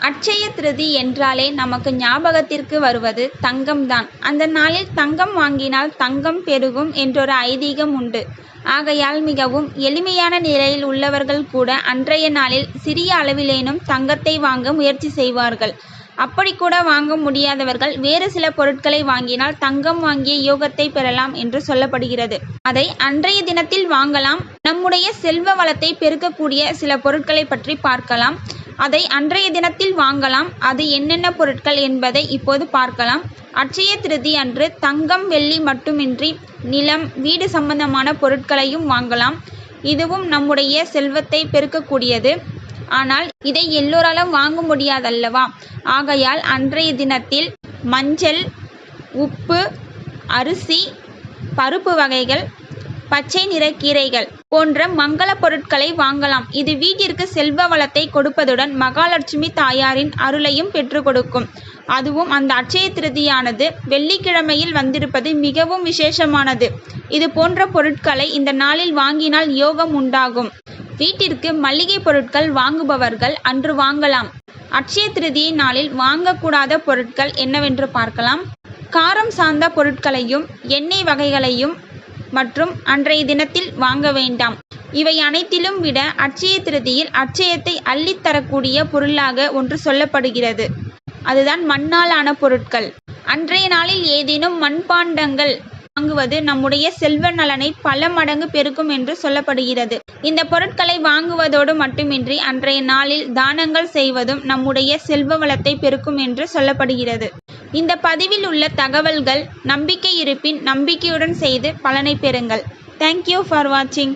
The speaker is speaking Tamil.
அட்சய திருதி என்றாலே நமக்கு ஞாபகத்திற்கு வருவது தங்கம்தான். அந்த நாளில் தங்கம் வாங்கினால் தங்கம் பெருகும் என்றொரு ஐதீகம் உண்டு. ஆகையால் மிகவும் எளிமையான நிலையில் உள்ளவர்கள் கூட அன்றைய நாளில் சிறிய அளவிலேனும் தங்கத்தை வாங்க முயற்சி செய்வார்கள். அப்படி கூட வாங்க முடியாதவர்கள் வேறு சில பொருட்களை வாங்கினால் தங்கம் வாங்கிய யோகத்தை பெறலாம் என்று சொல்லப்படுகிறது. அதை அன்றைய தினத்தில் வாங்கலாம். நம்முடைய செல்வ வளத்தை பெருக்கக்கூடிய சில பொருட்களை பற்றி பார்க்கலாம். அதை அன்றைய தினத்தில் வாங்கலாம். அது என்னென்ன பொருட்கள் என்பதை இப்போது பார்க்கலாம். அட்சய திருதி அன்று தங்கம் வெள்ளி மட்டுமின்றி நிலம் வீடு சம்பந்தமான பொருட்களையும் வாங்கலாம். இதுவும் நம்முடைய செல்வத்தை பெருக்கக்கூடியது. ஆனால் இதை எல்லோராலும் வாங்க முடியாதல்லவா? ஆகையால் அன்றைய தினத்தில் மஞ்சள், உப்பு, அரிசி, பருப்பு வகைகள், பச்சை நிற கீரைகள் போன்ற மங்கள பொருட்களை வாங்கலாம். இது வீட்டிற்கு செல்வ வளத்தை கொடுப்பதுடன் மகாலட்சுமி தாயாரின் அருளையும் பெற்று கொடுக்கும். அதுவும் அந்த அட்சய திருதியானது வெள்ளிக்கிழமையில் வந்திருப்பது மிகவும் விசேஷமானது. இது போன்ற பொருட்களை இந்த நாளில் வாங்கினால் யோகம் உண்டாகும். வீட்டிற்கு மளிகை பொருட்கள் வாங்குபவர்கள் அன்று வாங்கலாம். அட்சய திருதியை நாளில் வாங்கக்கூடாத பொருட்கள் என்னவென்று பார்க்கலாம். காரம் சார்ந்த பொருட்களையும் எண்ணெய் வகைகளையும் மற்றும் அன்றைய தினத்தில் வாங்க வேண்டாம். இவை அனைத்திலும் விட அட்சய திருதியில் அட்சயத்தை அள்ளித்தரக்கூடிய பொருளாக ஒன்று சொல்லப்படுகிறது. அதுதான் மண்ணால் ஆன பொருட்கள். அன்றைய நாளில் ஏதேனும் மண்பாண்டங்கள் வாங்குவது நம்முடைய செல்வ நலனை பல மடங்கு பெருக்கும் என்று சொல்லப்படுகிறது. இந்த பொருட்களை வாங்குவதோடு மட்டுமின்றி அன்றைய நாளில் தானங்கள் செய்வதும் நம்முடைய செல்வ வளத்தை பெருக்கும் என்று சொல்லப்படுகிறது. இந்த பதிவில் உள்ள தகவல்கள் நம்பிக்கை இருப்பின் நம்பிக்கையுடன் செய்து பலனை பெறுங்கள். தேங்க்யூ ஃபார் வாட்சிங்.